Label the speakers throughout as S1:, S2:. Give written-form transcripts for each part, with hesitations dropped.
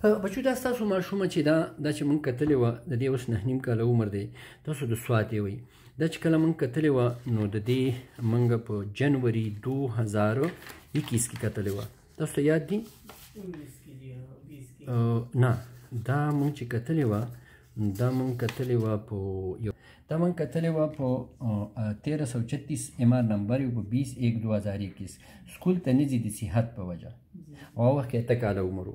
S1: بچو دا ستاسو ماشومه چې دا چې مونږ کتلې وه د دې اوس 9 کاله عمر دی تاسو د سوات یې وایي دا چې کله مونږ کتلې وه نو د دې مونږ په جنوري 2021 کې کتلې وه تاسو ته یاد دي نه دا مونږ چې کتلې وه دا مونږ کتلې وه په یو دا مونږ کتلې وه په 1336 MR نمبر یو په 20/1/2021 سکول ته نه ځي د صحت په وجه او هغه وخت کې 8 کاله عمر و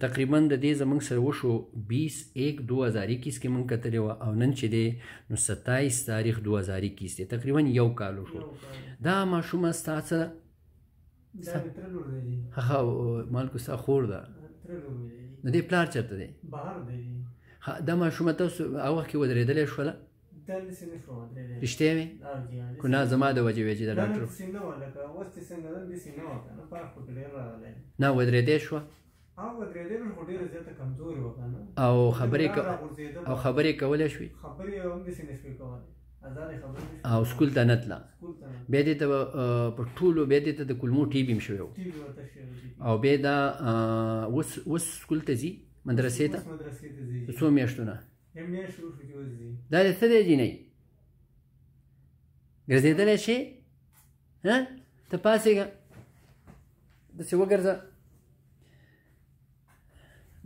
S1: تقریبا د دې زمونږ سره وشو 20/1/2021 کې مونږ کتلې وه او نن چې دی نو 27 تاریخ 2021 دی تقریبا یو کال وشو دا ماشومه ستا څه هغه مالکو ستا خور ده د دې پلار چېرته دی دا ماشومه تاسو هغه وخت کې ودرېدلی شوله رښتیا وې خو نه زما د وجې وې چې د ډاکټر نه ودرېدی شوه او خبرې کولی شوې او سکول ته نه تله بیا دې ته په ټولو بیا دې ته د کولمو ټي بي هم شوی و او بیا دا اوس سکول ته ځي مدرسې ته څو میاشتو نه دا دې څه دی جینۍ ګرځېدلی شې ته پاڅېږه داسې وګرځه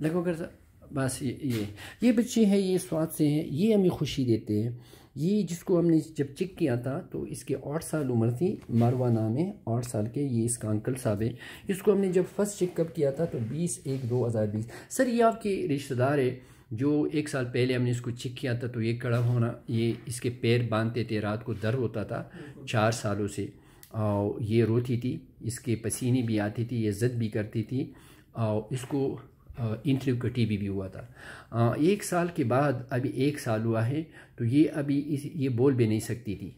S1: لږ وګرځه بس یہ بچے ہیں یہ سوات سے ہیں یہ ہمیں خوشی دیتے ہیں یہ جس کو ہم نے جب چیک کیا تھا تو اس کے 8 سال عمر تھی مروہ نام ہے 8 سال کے یہ اس کا انکل صاحب ہے اس کو ہم نے جب فرسٹ چیک اپ کیا تھا تو 20/1/2020 سر یہ آپ کے رشتہ دار ہے جو 1 سال پہلے ہم نے اس کو چیک کیا تھا تو یہ کڑا ہونا یہ اس کے پیر باندھتے تھے رات کو درد ہوتا تھا 4 سالوں سے اور یہ روتی تھی اس کے پسینے بھی آتی تھی یہ ضد بھی کرتی تھی اور اس کو انٹرویو کا ٹی بی بھی ہوا تھا 1 سال کے بعد ابھی 1 سال ہوا ہے تو یہ ابھی یہ بول بھی نہیں سکتی تھی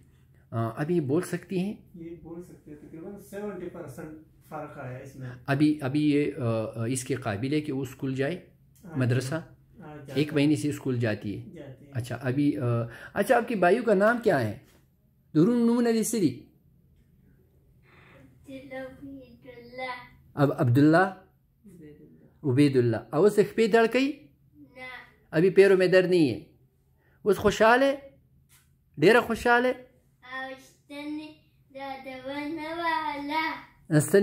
S1: ابھی یہ بول سکتی ہیں ابھی یہ اس کے قابل ہے کہ وہ اسکول جائے مدرسہ 1 مہینے سے اسکول جاتی ہے اچھا ابھی اچھا آپ کے بھائیوں کا نام کیا ہے درون نمون علی سری اب عبداللہ عبید اللہ اور اس پہ درد کئی ابھی پیروں میں درد نہیں ہے اس خوشحال ہے ڈیرا خوشحال ہے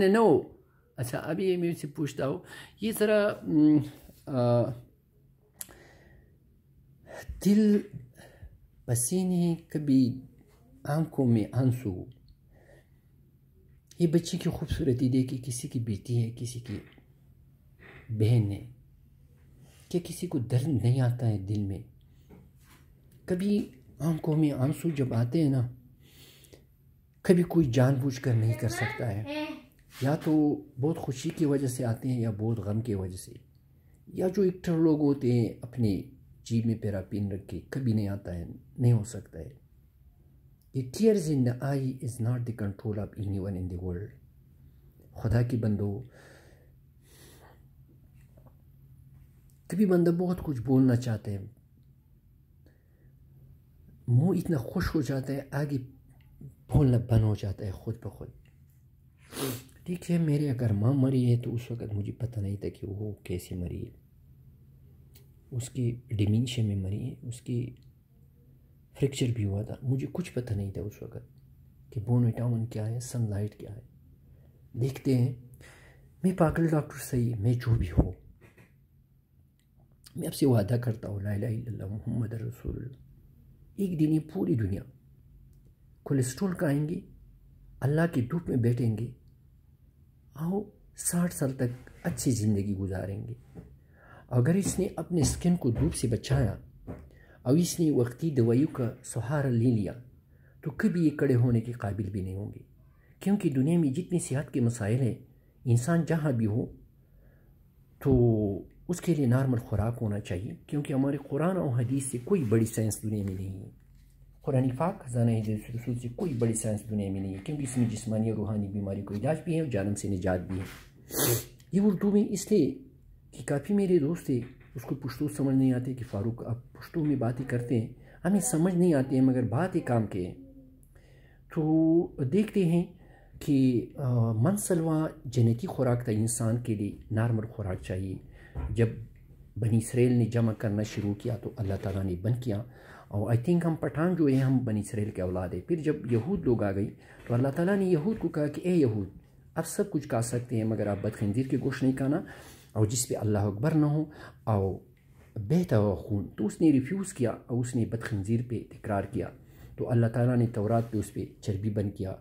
S1: نو اچھا ابھی یہ میں سے پوچھتا ہوں یہ ذرا دل پسینے کبھی آنکھوں میں آنسو یہ بچی کی خوبصورتی دیکھی کسی کی بیٹی ہے کسی کی بہن ہے کہ کسی کو درد نہیں آتا ہے دل میں کبھی آنکھوں میں آنسو جب آتے ہیں نا کبھی کوئی جان بوجھ کر نہیں کر سکتا ہے یا تو بہت خوشی کی وجہ سے آتے ہیں یا بہت غم کی وجہ سے یا جو ایکٹر لوگ ہوتے ہیں اپنے جیب میں پیرا پین رکھ کے کبھی نہیں آتا ہے نہیں ہو سکتا ہے یہ tears in the eye is not the control of anyone in the world خدا کی بندو کبھی بندہ بہت کچھ بولنا چاہتا ہے منہ اتنا خوش ہو جاتا ہے آگے بولنا بند ہو جاتا ہے خود بخود ٹھیک ہے میرے اگر ماں مری ہے تو اس وقت مجھے پتہ نہیں تھا کہ وہ کیسے مری ہے اس کی ڈیمینشیا میں مری ہے اس کی فریکچر بھی ہوا تھا مجھے کچھ پتہ نہیں تھا اس وقت کہ بون وٹامن کیا ہے سن لائٹ کیا ہے دیکھتے ہیں میں پاگل ڈاکٹر صحیح میں جو بھی ہوں میں اب سے وعدہ کرتا ہوں لا الہ الا اللہ محمد رسول اللہ ایک دن یہ پوری دنیا کولیسٹرول کا آئیں گے اللہ کی دھوپ میں بیٹھیں گے آؤ 60 سال تک اچھی زندگی گزاریں گے اگر اس نے اپنے اسکن کو دھوپ سے بچایا اور اس نے وقتی دوائیوں کا سہارا لے لیا تو کبھی یہ کڑے ہونے کے قابل بھی نہیں ہوں گے کیونکہ دنیا میں جتنی صحت کے مسائل ہیں انسان جہاں بھی ہو تو اس کے لیے نارمل خوراک ہونا چاہیے کیونکہ ہمارے قرآن اور حدیث سے کوئی بڑی سائنس دنیا میں نہیں ہے قرآن پاک خزانہ رسول سے کوئی بڑی سائنس دنیا میں نہیں ہے کیونکہ اس میں جسمانی اور روحانی بیماری کو علاج بھی ہے اور جہنم سے نجات بھی ہے یہ اردو میں اس لیے کہ کافی میرے دوست تھے اس کو پشتو سمجھ نہیں آتے کہ فاروق آپ پشتو میں باتیں کرتے ہیں ہمیں سمجھ نہیں آتی ہیں مگر بات ایک کام کے ہیں تو دیکھتے ہیں کہ منسلوا جنتی خوراک تھا انسان کے لیے نارمل خوراک چاہیے جب بنی اسرائیل نے جمع کرنا شروع کیا تو اللہ تعالیٰ نے بند کیا. اور آئی تھنک ہم پٹھان جو ہیں ہم بنی اسرائیل کے اولاد ہیں. پھر جب یہود لوگ آ گئی تو اللہ تعالیٰ نے یہود کو کہا کہ اے یہود آپ سب کچھ کھا سکتے ہیں مگر آپ بد خنزیر کے گوشت نہیں کھانا اور جس پہ اللہ اکبر نہ ہو اور بہتا ہوا خون. تو اس نے ریفیوز کیا اور اس نے بد خنزیر پہ تکرار کیا. تو اللہ تعالیٰ نے تورات پہ اس پہ چربی بند کیا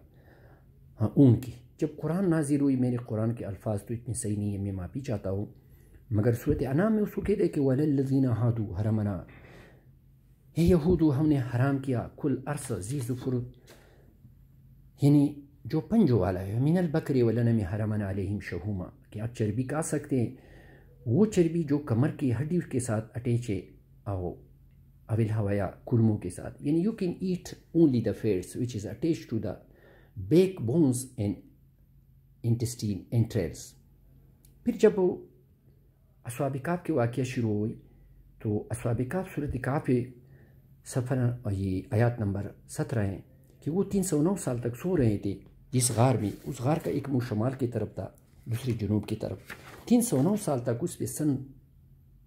S1: اون کی. جب قرآن نازل ہوئی میرے قرآن کے الفاظ تو اتنے صحیح نہیں ہے میں معافی چاہتا ہوں مگر صورت انعام میں اس کو کہتے کہ وَلَلَّذِينَ هَادُوا حَرَمْنَا اے یہودو ہم نے حرام کیا کل ارس ذی ظفر یعنی جو پنجوں والا ہے من البکر والغنم حرمنا علیہم شہوما کہ آپ چربی کھا سکتے ہیں وہ چربی جو کمر کی ہڈی کے ساتھ اٹیچ ہے او اول ہوایا کلموں کے ساتھ یعنی you can eat only the fats which is attach to the back bones and intestine entrails. پھر جب اصحاب کہف کے واقعہ شروع ہوئی تو اصحاب کہف صورت کہف سفر یہ آیات نمبر 17 ہیں کہ وہ 309 سال تک سو رہے تھے جس غار میں. اس غار کا ایک منہ شمال کی طرف تھا دوسری جنوب کی طرف. 309 سال تک اس پہ سن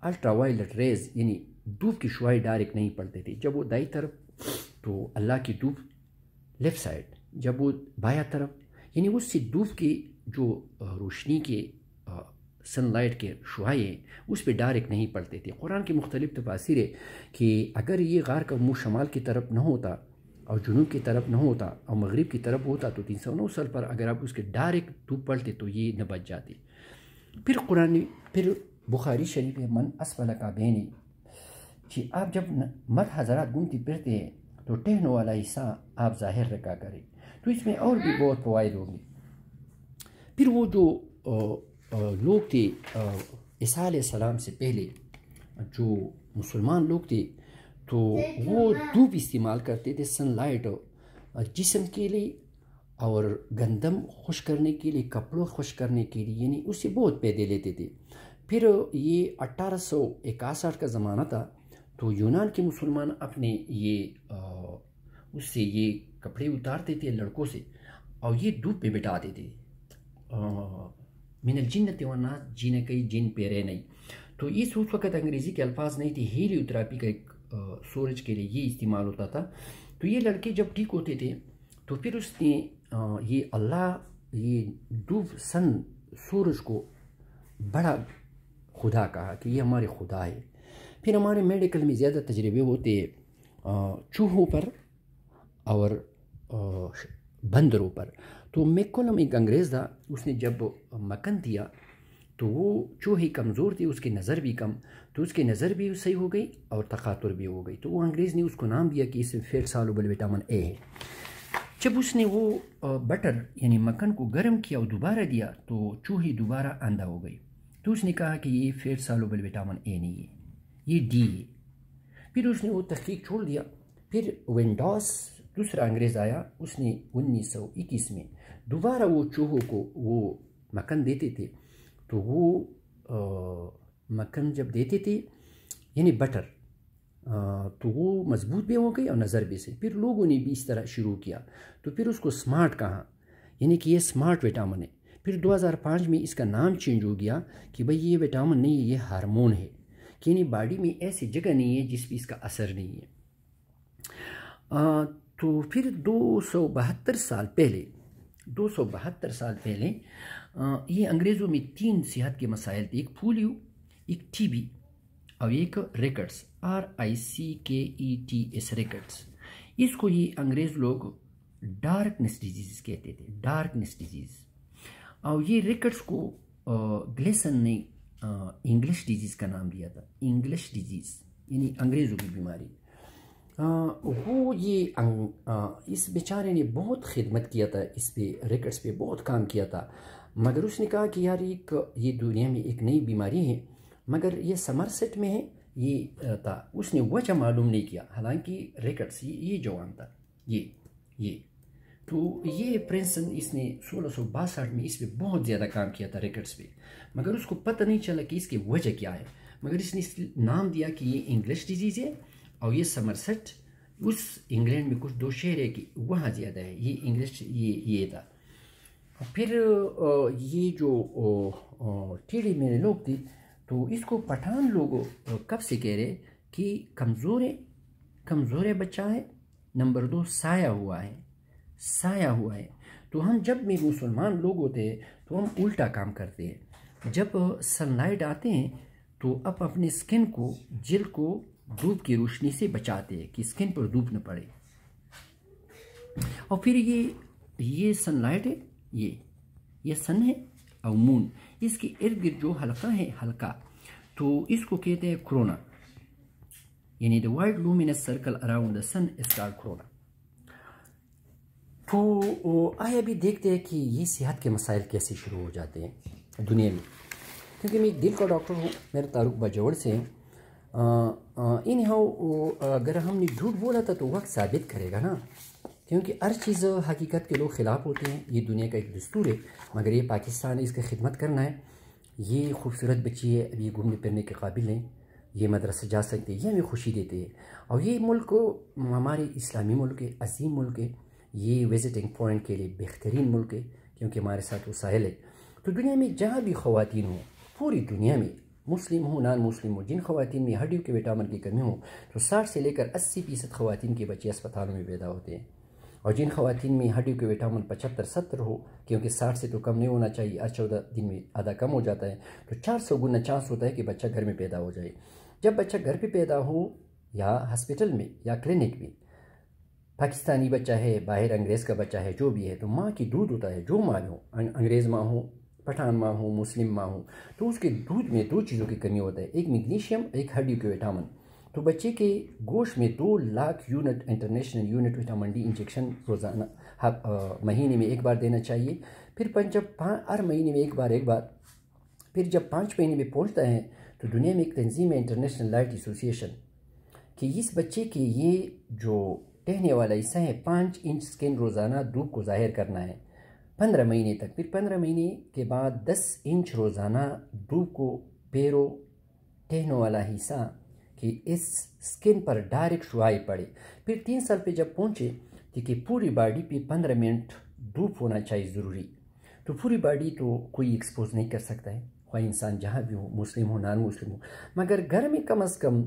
S1: الٹرا وائلٹ ریز یعنی دھوپ کی شعاعیں ڈائریکٹ نہیں پڑتے تھے. جب وہ دائیں طرف تو اللہ کی دھوپ لیفٹ سائڈ, جب وہ بایاں طرف یعنی اس سے دھوپ کی جو روشنی کے سن لائٹ کے شعاعیں اس پہ ڈائریکٹ نہیں پڑتے تھے. قرآن کی مختلف تفاسیر ہے کہ اگر یہ غار کا منہ شمال کی طرف نہ ہوتا اور جنوب کی طرف نہ ہوتا اور مغرب کی طرف ہوتا تو 309 سال پر اگر آپ اس کے ڈائریکٹ دھوپ پڑتے تو یہ نہ بچ جاتی. پھر بخاری شریف ہے من اسفل کعبین کہ آپ جب مرد حضرات گھومتی پھرتے ہیں تو ٹہنوں والا حصہ آپ ظاہر رکھا کریں تو اس میں اور بھی بہت فوائد ہوں گے. پھر وہ جو لوگ تھے عیسیٰ علیہ السلام سے پہلے جو مسلمان لوگ تھے تو وہ دھوپ استعمال کرتے تھے سن لائٹ جسم کے لیے اور گندم خشک کرنے کے لیے کپڑوں خشک کرنے کے لیے یعنی اس سے بہت پیدے لیتے تھے. پھر یہ 1861 کا زمانہ تھا تو یونان کے مسلمان اپنے یہ اس سے یہ کپڑے اتارتے تھے لڑکوں سے اور یہ دھوپ پہ بٹھاتے تھے. من الجنت والناس جن کئی جن پیرے نہیں تو اس وقت انگریزی کے الفاظ نہیں تھے. ہیلیوتھراپی کا ایک سورج کے لیے یہ استعمال ہوتا تھا. تو یہ لڑکے جب ٹھیک ہوتے تھے تو پھر اس نے یہ اللہ یہ دھوپ سن سورج کو بڑا خدا کہا کہ یہ ہمارے خدا ہے. پھر ہمارے میڈیکل میں زیادہ تجربے ہوتے چوہوں پر اور بندروں پر. تو میکولم ایک انگریز تھا اس نے جب مکن دیا تو وہ چوہے کمزور تھے اس کی نظر بھی کم تو اس کی نظر بھی صحیح ہو گئی اور تخاطر بھی ہو گئی. تو وہ انگریز نے اس کو نام دیا کہ اس میں فیٹ سالوبل وٹامن اے ہے. جب اس نے وہ بٹر یعنی مکن کو گرم کیا اور دوبارہ دیا تو چوہی دوبارہ اندھا ہو گئی. تو اس نے کہا کہ یہ فیٹ سالوبل وٹامن اے نہیں ہے یہ ڈی ہے. پھر اس نے وہ تحقیق چھوڑ دیا. پھر ونڈوس دوسرا انگریز آیا اس نے 1921 میں دوبارہ وہ چوہوں کو وہ مکن دیتے تھے. تو وہ مکن جب دیتے تھے یعنی بٹر تو وہ مضبوط بھی ہو گئی اور نظر بھی سے. پھر لوگوں نے بھی اس طرح شروع کیا تو پھر اس کو سمارٹ کہا یعنی کہ یہ سمارٹ وٹامن ہے. پھر 2005 میں اس کا نام چینج ہو گیا کہ بھئی یہ وٹامن نہیں ہے یہ ہارمون ہے کہ یعنی باڈی میں ایسی جگہ نہیں ہے جس پہ اس کا اثر نہیں ہے. تو پھر 272 سال پہلے یہ انگریزوں میں 3 صحت کے مسائل تھے. ایک پولیو ایک ٹی بی اور ایک ریکٹس RICKETS ریکٹس. اس کو یہ انگریز لوگ ڈارکنس ڈیزیز کہتے تھے ڈارکنس ڈیزیز. اور یہ ریکٹس کو گلیسن نے انگلش ڈیزیز کا نام دیا تھا. انگلش ڈیزیز یعنی انگریزوں کی بیماری. وہ یہ اس بیچارے نے بہت خدمت کیا تھا اس پہ ریکٹس پہ بہت کام کیا تھا مگر اس نے کہا کہ یار یہ دنیا میں ایک نئی بیماری ہے مگر یہ سمرسیٹ میں ہے یہ تھا. اس نے وجہ معلوم نہیں کیا حالانکہ ریکٹس یہ جوان تھا یہ تو یہ پرنسن اس نے 1662 میں اس پہ بہت زیادہ کام کیا تھا ریکٹس پہ مگر اس کو پتہ نہیں چلا کہ اس کی وجہ کیا ہے. مگر اس نے نام دیا کہ یہ انگلش ڈیزیز ہے اور یہ سمرسیٹ اس انگلینڈ میں کچھ 2 شہر ہے کہ وہاں زیادہ ہے یہ انگلش یہ تھا. پھر یہ جو ٹیڑھی میرے لوگ تھے تو اس کو پٹھان لوگ کب سے کہہ رہے کہ کمزور بچہ ہے، نمبر 2 سایہ ہوا ہے. تو ہم جب بھی مسلمان لوگ ہوتے ہیں تو ہم الٹا کام کرتے ہیں. جب سن لائٹ آتے ہیں تو اب اپنے سکن کو، جلد کو دھوپ کی روشنی سے بچاتے ہیں کہ سکن پر دھوپ نہ پڑے. اور پھر یہ سن لائٹ ہے، یہ سن ہے اور مون، اس کے ارد گرد جو حلقہ ہے تو اس کو کہتے ہیں کرونا، یعنی the white luminous circle around the sun is called corona. تو آئے ابھی دیکھتے ہیں کہ یہ صحت کے مسائل کیسے شروع ہو جاتے ہیں دنیا میں. کیونکہ میں دل کا ڈاکٹر ہوں، میرا تعلق باجوڑ سے ہے. اگر ہم نے جھوٹ بولا تھا تو وقت ثابت کرے گا نا، کیونکہ ہر چیز حقیقت کے لوگ خلاف ہوتے ہیں. یہ دنیا کا ایک دستور ہے، مگر یہ پاکستان ہے، اس کی خدمت کرنا ہے. یہ خوبصورت بچی ہے، اب یہ گھومنے پھرنے کے قابل ہیں، یہ مدرسہ جا سکتے ہیں، یہ ہمیں خوشی دیتے ہیں. اور یہ ملک ہمارے اسلامی ملک ہے، عظیم ملک ہے. یہ وزٹنگ پوائنٹ کے لیے بہترین ملک ہے کیونکہ ہمارے ساتھ وہ ساحل ہے. تو دنیا میں جہاں بھی خواتین ہوں، پوری دنیا میں مسلم ہوں نان مسلم ہوں، جن خواتین میں ہڈیوں کے وٹامن کی کمی ہو تو 60 سے لے کر 80% خواتین کے بچے اسپتالوں میں پیدا ہوتے ہیں. اور جن خواتین میں ہڈیوں کے وٹامن 75-70 ہو، کیونکہ 60 سے تو کم نہیں ہونا چاہیے، 14 دن میں آدھا کم ہو جاتا ہے، تو 400 گنا چانس ہوتا ہے کہ بچہ گھر میں پیدا ہو جائے. جب بچہ گھر پہ پیدا ہو یا ہسپتال میں یا کلینک میں، پاکستانی بچہ ہے، باہر انگریز کا بچہ ہے، جو بھی ہے، تو ماں کی دودھ ہوتا ہے، جو ماں ہو، انگریز ماں ہو، پٹھان ماں ہو، مسلم ماں ہو، تو اس کے دودھ میں 2 چیزوں کی کمی ہوتا ہے، ایک میگنیشیم، ایک ہڈیوں کے وٹامن. تو بچے کے گوشت میں 2 lakh unit international unit vitamin D injection روزانہ مہینے میں ایک بار دینا چاہیے. پھر ہر مہینے میں ایک بار. پھر جب 5 مہینے میں پہنچتا ہے تو دنیا میں ایک تنظیم ہے انٹرنیشنل لائٹ ایسوسیشن، کہ اس بچے کے یہ جو ٹہنے والا حصہ ہے 5 انچ سکن روزانہ دھوپ کو ظاہر کرنا ہے 15 مہینے تک. پھر 15 مہینے کے بعد 10 انچ روزانہ دھوپ کو پیرو ٹہنے والا حصہ کہ اس سکن پر ڈائریکٹ شعاع پڑے. پھر 3 سال پہ جب پہنچے کہ پوری باڈی پہ 15 منٹ دھوپ ہونا چاہیے ضروری. تو پوری باڈی تو کوئی ایکسپوز نہیں کر سکتا ہے، کوئی انسان جہاں بھی ہو، مسلم ہو نان مسلم ہو، مگر گھر میں کم از کم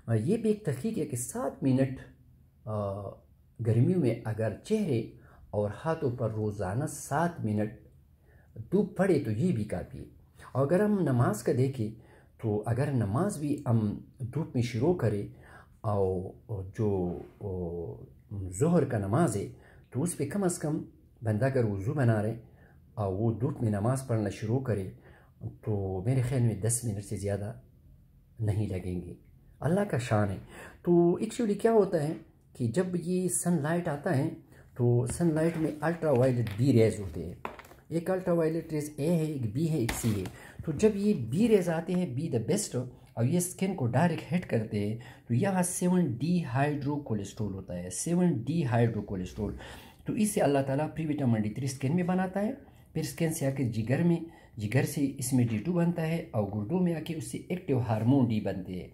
S1: یہ بھی ایک تحقیق ہے کہ 7 منٹ گرمیوں میں اگر چہرے اور ہاتھوں پر روزانہ 7 منٹ دھوپ پڑے تو یہ بھی کافی ہے. اور اگر ہم نماز کا دیکھیں تو اگر نماز بھی ہم دھوپ میں شروع کریں، اور جو ظہر کا نماز ہے تو اس پہ کم از کم بندہ اگر وضو بنا رہے اور وہ دھوپ میں نماز پڑھنا شروع کرے تو میرے خیال میں 10 منٹ سے زیادہ نہیں لگیں گے. اللہ کا شان ہے. تو ایکچولی کیا ہوتا ہے کہ جب یہ سن لائٹ آتا ہے تو سن لائٹ میں الٹرا وائلٹ بی ریز ہوتے ہیں. ایک الٹرا وائلٹ ریز اے ہے، ایک بی ہے، ایک سی ہے. تو جب یہ بی ریز آتے ہیں، بی دا بیسٹ، اور یہ سکن کو ڈائریکٹ ہٹ کرتے ہیں تو یہاں 7D ہائیڈرو کولیسٹرول ہوتا ہے، 7D ہائیڈرو کولیسٹرول. تو اس سے اللہ تعالیٰ پری وٹامن D3 سکن میں بناتا ہے. پھر سکن سے آ کے جگر سے اس میں D2 بنتا ہے، اور گردوں میں آ کے اس سے ایکٹیو ہارمون ڈی بنتے ہیں.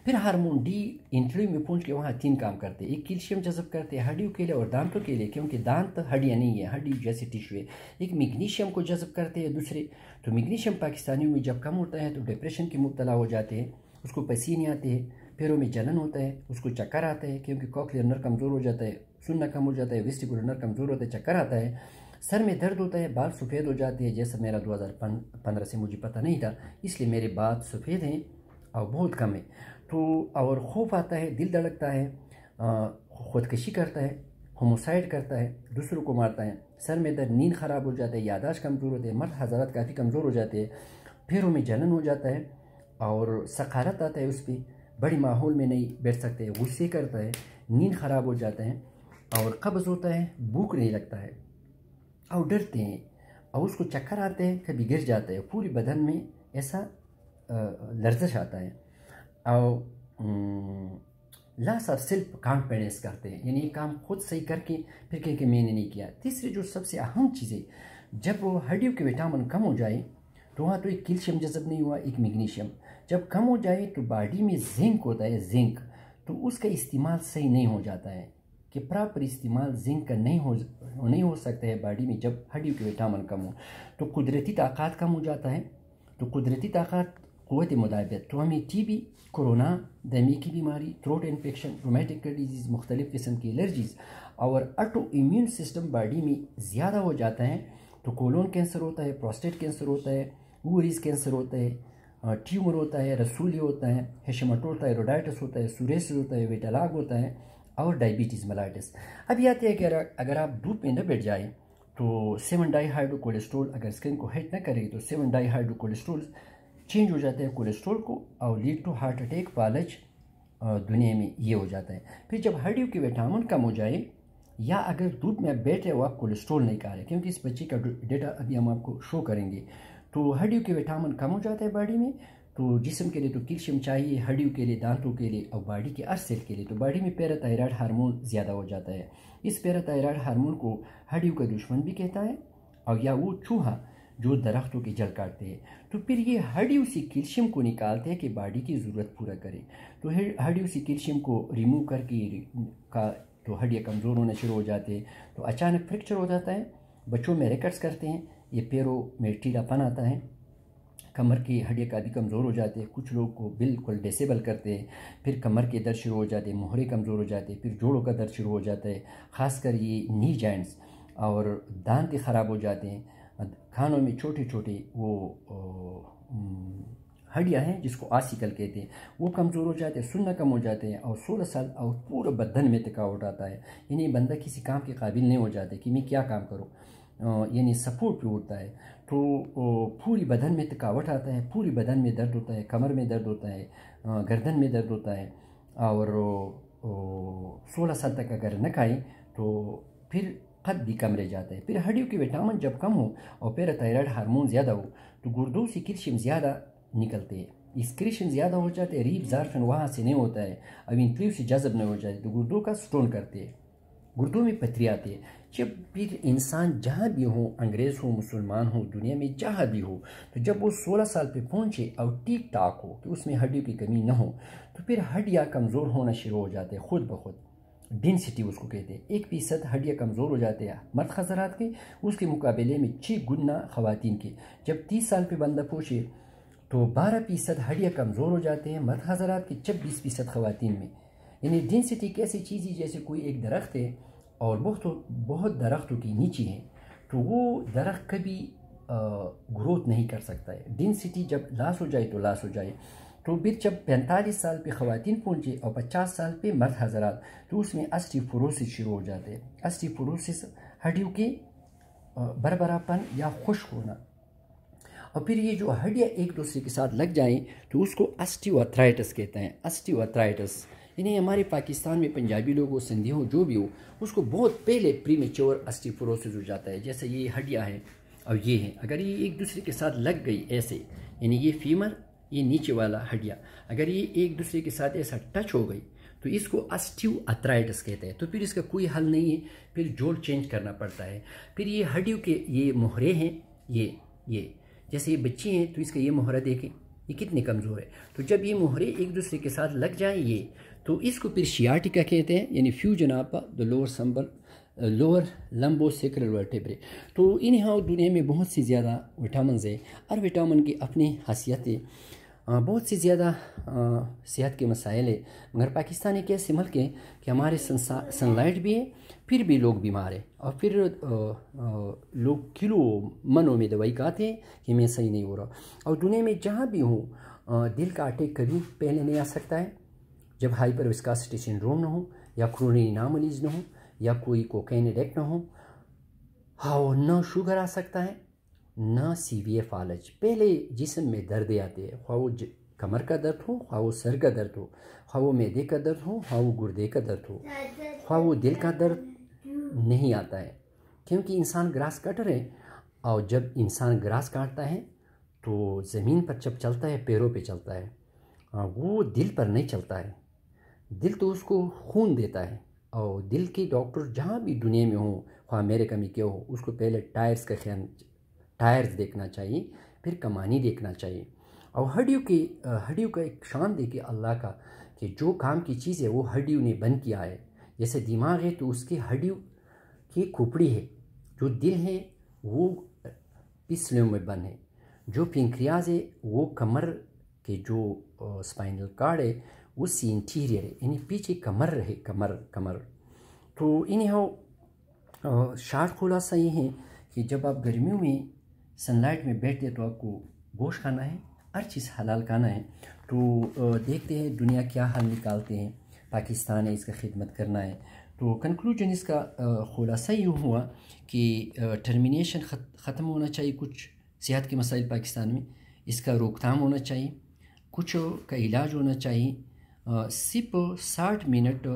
S1: پھر ہارمون ڈی انٹری میں پہنچ کے وہاں 3 کام کرتے ہیں. ایک کیلشیم جذب کرتے ہیں ہڈیوں کے لیے اور دانتوں کے لیے، کیونکہ دانت ہڈیاں نہیں ہے، ہڈی جیسے ٹیشو ہے. ایک میگنیشیم کو جذب کرتے ہیں دوسرے. تو میگنیشیم پاکستانیوں میں جب کم ہوتا ہے تو ڈپریشن کی مبتلا ہو جاتے ہیں، اس کو پسینے آتے ہیں، پیروں میں جلن ہوتا ہے، اس کو چکر آتا ہے کیونکہ کوکلیئر نر کمزور ہو جاتا ہے، سننا کم ہو جاتا ہے، ویسٹیبولر نر کمزور ہوتا ہے، چکر آتا ہے، سر میں درد ہوتا ہے، بال سفید ہو جاتے ہیں. جیسا میرا 2015 سے مجھے پتہ نہیں تھا، اس لیے میرے بال سفید ہیں اور بہت کم ہے. تو اور خوف آتا ہے، دل دھڑکتا ہے، خودکشی کرتا ہے، ہوموسائڈ کرتا ہے، دوسروں کو مارتا ہے، سر میں درد، نیند خراب ہو جاتا ہے، یاداشت کمزور ہوتے ہیں، مرد حضرات کافی کمزور ہو جاتے ہیں، پیروں میں جلن ہو جاتا ہے، اور سقارت آتا ہے، اس پہ بڑی ماحول میں نہیں بیٹھ سکتے، غصے کرتا ہے، نیند خراب ہو جاتا ہے، اور قبض ہوتا ہے، بھوک نہیں لگتا ہے، اور ڈرتے ہیں، اور اس کو چکر آتے ہیں، کبھی گر جاتا ہے، پوری بدن میں ایسا لرزش آتا ہے. اور لاس آف سیلف کانفیڈنس کرتے ہیں، یعنی یہ کام خود صحیح کر کے پھر کہ میں نے نہیں کیا. تیسری جو سب سے اہم چیز ہے، جب وہ ہڈیوں کے وٹامن کم ہو جائے تو وہاں تو ایک کیلشیم جذب نہیں ہوا، ایک میگنیشیم جب کم ہو جائے تو باڈی میں زنک ہوتا ہے، زنک، تو اس کا استعمال صحیح نہیں ہو جاتا ہے، کہ پراپر استعمال زنک کا نہیں ہو سکتا ہے باڈی میں جب ہڈیوں کے وٹامن کم ہو، تو قدرتی طاقت کم ہو جاتا ہے. تو قدرتی طاقت قوت مدافعت تو ہمیں ٹی بی، کورونا، دمے کی بیماری، تھروٹ انفیکشن، رومیٹک ڈیزیز، مختلف قسم کی الرجیز اور آٹو امیون سسٹم باڈی میں زیادہ ہو جاتا ہے تو کولون کینسر ہوتا ہے، پروسٹیٹ کینسر ہوتا ہے، اووریز کینسر ہوتا ہے، ٹیومر ہوتا ہے، رسولی ہوتا ہے، ہیشیماٹوتھائرائڈائٹس ہوتا ہے، سوریسس ہوتا ہے، ویٹالاگ ہوتا ہے اور ڈائبٹیز ملائٹس۔ اب یہ آتے ہیں کہ اگر آپ دھوپ میں نہ بیٹھ جائیں تو 7 ڈائی ہائیڈرو کولیسٹرول اگر اسکن کو ہٹ نہ کرے تو 7 ڈائی ہائیڈرو کولیسٹرول چینج ہو جاتا ہے کولیسٹرول کو اور لیڈ ٹو ہارٹ اٹیک، فالج دنیا میں یہ ہو جاتا ہے۔ پھر جب ہڈیوں کی وٹامن کم ہو جائے یا اگر دھوپ میں بیٹھے ہو آپ کولیسٹرول نہیں کھا رہے، کیونکہ اس بچے کا ڈیٹا ابھی ہم آپ کو شو کریں گے، تو ہڈیوں کے وٹامن کم ہو جاتا ہے باڈی میں، تو جسم کے لیے تو کیلشیم چاہیے، ہڈیوں کے لیے، دانتوں کے لیے اور باڈی کے ہر سیل کے لیے، تو باڈی میں پیراتھائرائڈ ہارمون زیادہ ہو جاتا ہے۔ اس پیراتھائرائڈ ہارمون کو ہڈیوں کا دشمن بھی کہتا ہے اور یا وہ چوہا جو درختوں کی جڑ کاٹتے ہیں، تو پھر یہ ہڈیوں سے کیلشیم کو نکالتے ہیں کہ باڈی کی ضرورت پورا کرے، تو ہڈیوں سے کیلشیم کو ریموو کر کے تو ہڈیاں کمزور ہونا شروع ہو جاتے ہیں، تو اچانک فریکچر ہو جاتا ہے، بچوں میں ریکٹس کرتے ہیں، یہ پیروں میں ٹیڑھا پن آتا ہے، کمر کی ہڈیاں کا بھی کمزور ہو جاتے ہیں، کچھ لوگ کو بالکل ڈسیبل کرتے ہیں، پھر کمر کے درد شروع ہو جاتے ہیں، مہرے کمزور ہو جاتے ہیں، پھر جوڑوں کا درد شروع ہو جاتا ہے، خاص کر یہ نی جوائنٹس، اور دانت خراب ہو جاتے ہیں، کھانوں میں چھوٹے چھوٹے وہ ہڈیاں ہیں جس کو آسیکل کہتے ہیں وہ کمزور ہو جاتے ہیں، سننا کم ہو جاتے ہیں، اور 16 سال اور پورا بدن میں تھکاوٹ آتا ہے، یعنی بندہ کسی کام کے قابل نہیں ہو جاتے کہ میں کیا کام کروں، یعنی سپورٹ پہ اٹھتا ہے، تو پوری بدن میں تھکاوٹ آتا ہے، پوری بدن میں درد ہوتا ہے، کمر میں درد ہوتا ہے، گردن میں درد ہوتا ہے، اور 16 سال تک اگر نہ کھائیں تو پھر قد بھی کم رہ جاتا ہے۔ پھر ہڈیوں کی وٹامن جب کم ہو اور پیراتھائرائڈ ہارمون زیادہ ہو تو گردوں سے کیلشیم زیادہ نکلتے ہیں، ایکسکریشن زیادہ ہو جاتے ہیں، ری ابزارپشن وہاں سے نہیں ہوتا ہے، اب انکلیو سے جذب نہیں ہو جاتے تو گردوں کا سٹون کرتے ہیں، گردوں میں پتھری آتی ہے۔ جب پھر انسان جہاں بھی ہو، انگریز ہو، مسلمان ہو، دنیا میں جہاں بھی ہو، تو جب وہ 16 سال پہ پہنچے اور ٹھیک ٹاک ہو کہ اس میں ہڈیوں کی کمی نہ ہو تو پھر ہڈیاں کمزور ہونا شروع ہو جاتے ہیں خود بخود، ڈینسٹی اس کو کہتے ہیں، 1% ہڈیاں کمزور ہو جاتے ہیں مرد حضرات کے، اس کے مقابلے میں 6 گنا خواتین کے۔ جب 30 سال پہ بندہ پہنچے تو 12% ہڈیاں کمزور ہو جاتے ہیں مرد حضرات کے، 26% خواتین میں۔ یعنی ڈینسٹی کیسی چیز ہے جیسے کوئی ایک درخت ہے اور بہت درختوں کی نیچے ہے تو وہ درخت کبھی گروتھ نہیں کر سکتا ہے، ڈینسٹی جب لاس ہو جائے تو لاس ہو جائے، تو پھر جب 45 سال پہ خواتین پہنچے اور 50 سال پہ مرد حضرات تو اس میں اسٹیفوروسس شروع ہو جاتے ہیں، اسٹیفوروسس ہڈیوں کے بربراپن یا خشک ہونا، اور پھر یہ جو ہڈیاں ایک دوسرے کے ساتھ لگ جائیں تو اس کو اسٹیو آرتھرائٹس کہتے ہیں، اسٹیو آرتھرائٹس، یعنی ہمارے پاکستان میں پنجابی لوگ ہو، سندھی ہو، جو بھی ہو، اس کو بہت پہلے پری میچور اسٹیفوروسس ہو جاتا ہے، جیسے یہ ہڈیاں ہیں اور یہ ہیں، اگر یہ ایک دوسرے کے ساتھ لگ گئی ایسے، یعنی یہ فیمر، یہ نیچے والا ہڈیاں اگر یہ ایک دوسرے کے ساتھ ایسا ٹچ ہو گئی تو اس کو اسٹیو آرتھرائٹس کہتے ہیں، تو پھر اس کا کوئی حل نہیں ہے، پھر جوڑ چینج کرنا پڑتا ہے۔ پھر یہ ہڈیوں کے یہ مہرے ہیں، یہ جیسے یہ بچے ہیں تو اس کا یہ مہرہ دیکھیں یہ کتنے کمزور ہے، تو جب یہ مہرے ایک دوسرے کے ساتھ لگ جائیں یہ تو اس کو پھر شیاٹیکا کہتے ہیں، یعنی فیوژن آف دا لوور لمبو سیکرل ورٹیبرے۔ تو انہاں دنیا میں بہت سی زیادہ وٹامنز ہیں، ہر وٹامن کی اپنی خاصیتیں، بہت سی زیادہ صحت کے مسائل ہیں، مگر پاکستان ایک ایسے ملک ہے کہ ہمارے سن لائٹ بھی ہے پھر بھی لوگ بیمار ہیں، اور پھر لوگ کلو منوں میں دوائی کھاتے ہیں کہ میں صحیح نہیں ہو رہا، اور دنیا میں جہاں بھی ہوں دل کا اٹیک کبھی پہلے نہیں آ سکتا ہے جب ہائپر وسکاسٹی سنڈروم نہ ہو یا کرونری ناملیز نہ ہو یا کوئی کوکین ایڈکٹ نہ ہو، ہاں نہ شوگر آ سکتا ہے نہ سی وی اے فالج، پہلے جسم میں دردیں آتے ہیں، خواہ وہ کمر کا درد ہو، خواہ وہ سر کا درد ہو، خواہ وہ معدے کا درد ہو، خواہ وہ گردے کا درد ہو، خواہ وہ دل کا درد نہیں آتا ہے، کیونکہ انسان گراس کٹر ہے، اور جب انسان گراس کاٹتا ہے تو زمین پر جب چلتا ہے پیروں پہ چلتا ہے، وہ دل پر نہیں چلتا ہے، دل تو اس کو خون دیتا ہے، اور دل کے ڈاکٹر جہاں بھی دنیا میں ہوں، خواہ امریکہ میں کیا ہو، اس کو پہلے ٹائرز دیکھنا چاہیے، پھر کمانی دیکھنا چاہیے، اور ہڈیوں کا ایک شان دیکھے اللہ کا کہ جو کام کی چیز ہے وہ ہڈیوں نے بند کیا ہے، جیسے دماغ ہے تو اس کی ہڈیوں کی کھوپڑی ہے، جو دل ہے وہ پسلیوں میں بند ہے، جو پنکریاز ہے وہ کمر کے جو اسپائنل کارڈ ہے وہ سی انٹیریئر ہے، یعنی پیچھے کمر ہے، کمر. تو انہاؤ شارٹ خلاصہ یہ ہے کہ جب آپ گرمیوں میں سن لائٹ میں بیٹھتے تو آپ کو گوشت کھانا ہے، ہر چیز حلال کھانا ہے. تو دیکھتے ہیں دنیا کیا حل نکالتے ہیں، پاکستان ہے اس کا خدمت کرنا ہے. تو کنکلوژن اس کا خلاصہ یوں ہوا کہ ٹرمینیشن ختم ہونا چاہیے کچھ صحت کے مسائل پاکستان میں، اس کا روک تھام ہونا چاہیے، کچھ کا علاج ہونا چاہیے. صرف 60 منٹ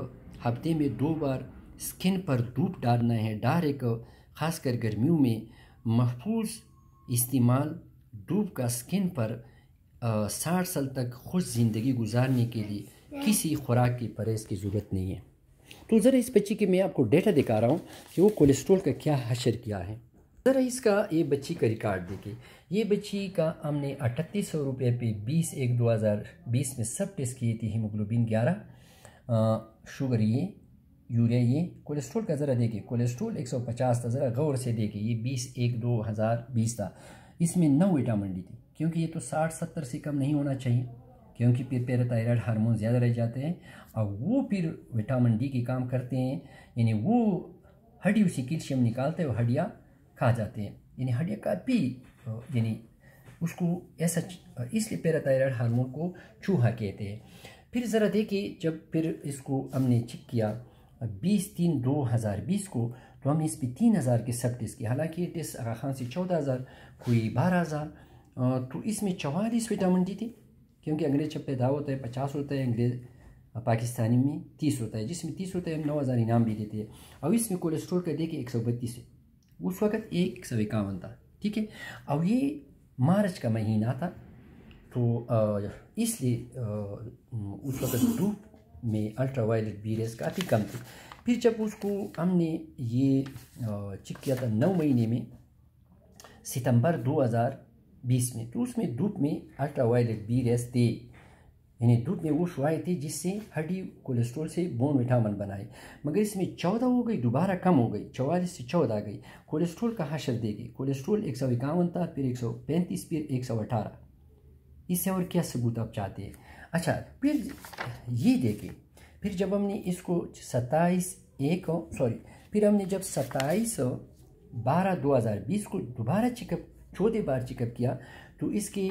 S1: ہفتے میں 2 بار اسکن پر دھوپ ڈالنا ہے. ڈائریکٹ خاص کر گرمیوں میں محفوظ استعمال دھوپ کا اسکن پر 60 سال تک خوش زندگی گزارنے کے لیے کسی خوراک کی پرہیز کی ضرورت نہیں ہے. تو ذرا اس بچی کی میں آپ کو ڈیٹا دکھا رہا ہوں کہ وہ کولیسٹرول کا کیا حشر کیا ہے. ذرا اس کا یہ بچی کا ریکارڈ دیکھیں. یہ بچی کا ہم نے 3800 روپے پہ 20/1/2020 میں سب ٹیسٹ کیے تھے. ہیموگلوبن 11، شوگر یہ، یوریا یہ، کولیسٹرول کا ذرا دیکھیں. کولیسٹرول 150 تھا، ذرا غور سے دیکھیں. یہ 20/1/2020 تھا. اس میں 9 وٹامن ڈی تھی، کیونکہ یہ تو 60-70 سے کم نہیں ہونا چاہیے، کیونکہ پھر پیراتھائرائڈ ہارمون زیادہ رہ جاتے ہیں اور وہ پھر وٹامن ڈی کی کام کرتے ہیں، یعنی وہ ہڈیوں سے کیلشیم نکالتے ہیں اور ہڈیاں کھا جاتے ہیں، یعنی ہڈیاں کافی، یعنی اس کو ایسا، اس لیے پیراتھائرائڈ ہارمون کو چوہا کہتے ہیں. پھر ذرا دیکھیں جب پھر اس کو ہم نے چیک کیا 20/3/2020 کو، تو ہم نے اس پہ 3000 کے سب ٹیسٹ کیے. حالانکہ یہ ٹیسٹ آغا خان سے 14,000، کوئی 12,000. تو اس میں 44 وٹامن ڈی تھی، کیونکہ انگریز جب پیدا ہوتا ہے 50 ہوتا ہے، انگریز پاکستانی میں 30 ہوتا ہے. جس میں 30 ہوتا ہے ہم 9,000 انعام بھی دیتے ہیں. اور اس میں کولیسٹرول کا دیکھیں 132 ہے، اس وقت 151 تھا. ٹھیک ہے. اور یہ مارچ کا مہینہ تھا، تو اس لیے اس وقت دھوپ میں الٹرا وائلٹ بی ریز کافی کم تھی. پھر جب اس کو ہم نے یہ چیک کیا تھا 9 مہینے میں، ستمبر 2020 میں، تو اس میں دھوپ میں الٹرا وائلٹ بی ریز تھے، یعنی دودھ میں وہ شعاعیں تھی جس سے ہڈی کولیسٹرول سے بون وٹامن بنائے. مگر اس میں 14 ہو گئی، دوبارہ کم ہو گئی، 44 سے 14 گئی. کولیسٹرول کا حشر دے گئی. کولیسٹرول 151 تھا، پھر 135، پھر 118. اس سے اور کیا ثبوت آپ چاہتے ہیں؟ اچھا پھر یہ دیکھیں. پھر جب ہم نے اس کو 27/1 پھر ہم نے جب 27/12/2020 کو دوبارہ چیک اپ، 14 بار چیک اپ کیا، تو اس کے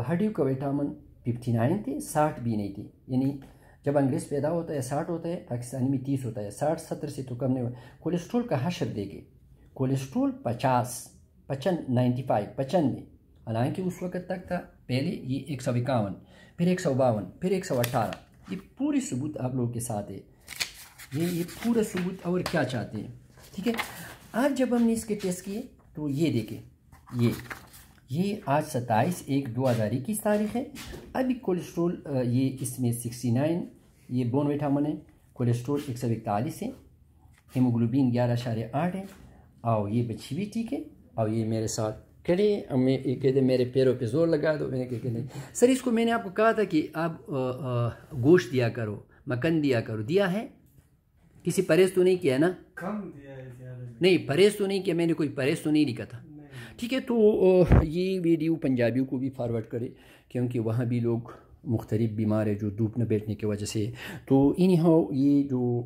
S1: ہڈیوں کا وٹامن 59 تھے، 60 بھی نہیں تھے. یعنی جب انگریز پیدا ہوتا ہے 60 ہوتا ہے، پاکستانی میں 30 ہوتا ہے، 60-70 سے تو کم نہیں ہوتا. کولیسٹرول کا حشر دے گے. کولیسٹرول 95، حالانکہ اس وقت تک تھا پہلے یہ 151، پھر 152، پھر 118. یہ پوری ثبوت آپ لوگوں کے ساتھ ہے. یہ پورا ثبوت، اور کیا چاہتے ہیں؟ ٹھیک ہے. آج جب ہم نے اس کے ٹیسٹ کیے تو یہ دیکھیں، یہ آج 27/1/2021 تاریخ ہے. ابھی کولیسٹرول یہ اس میں 69 یہ بون وٹامن ہے. کولیسٹرول 141 ہے، ہیموگلوبین 11.8 ہے، اور یہ بچی بھی ٹھیک ہے. اور یہ میرے ساتھ کھڑے، ہمیں یہ کہتے میرے پیروں پہ زور لگا دو. میں نے کہا نہیں سر، اس کو میں نے آپ کو کہا تھا کہ آپ گوشت دیا کرو، مکھن دیا کرو. دیا ہے؟ کسی پرہیز تو نہیں کیا ہے نا؟
S2: کم دیا ہے، زیادہ
S1: نہیں پرہیز تو نہیں کیا، میں نے کوئی پرہیز تو نہیں لکھا تھا. ٹھیک ہے. تو یہ ویڈیو پنجابیوں کو بھی فارورڈ کرے، کیونکہ وہاں بھی لوگ مختلف بیمار ہیں جو دھوپ نہ بیٹھنے کی وجہ سے. تو انہاؤ یہ جو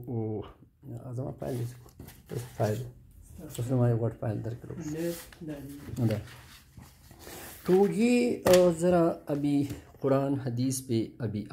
S1: تو یہ ذرا ابھی قرآن حدیث پہ ابھی